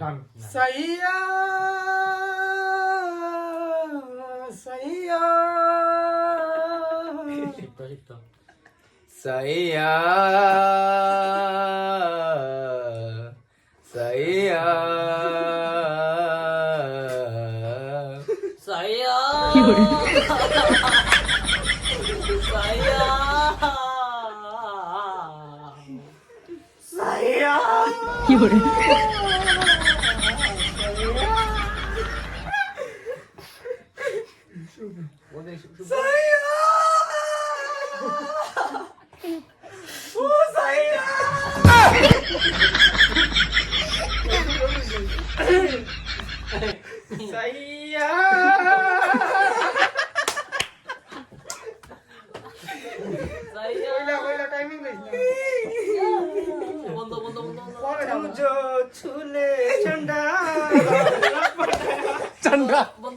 ডান। सैया सैया শিখতো শিখতো सैया सैया সাইয়া সাইয়া सैया ওদের শুভ सैया ओ सैया सैया সাইয়া কইলা টাইমিং দেখ না। বন্ধ বন্ধ বন্ধ পরে तू যাবো। जो छूले चंदा চান্দা। বন্ধ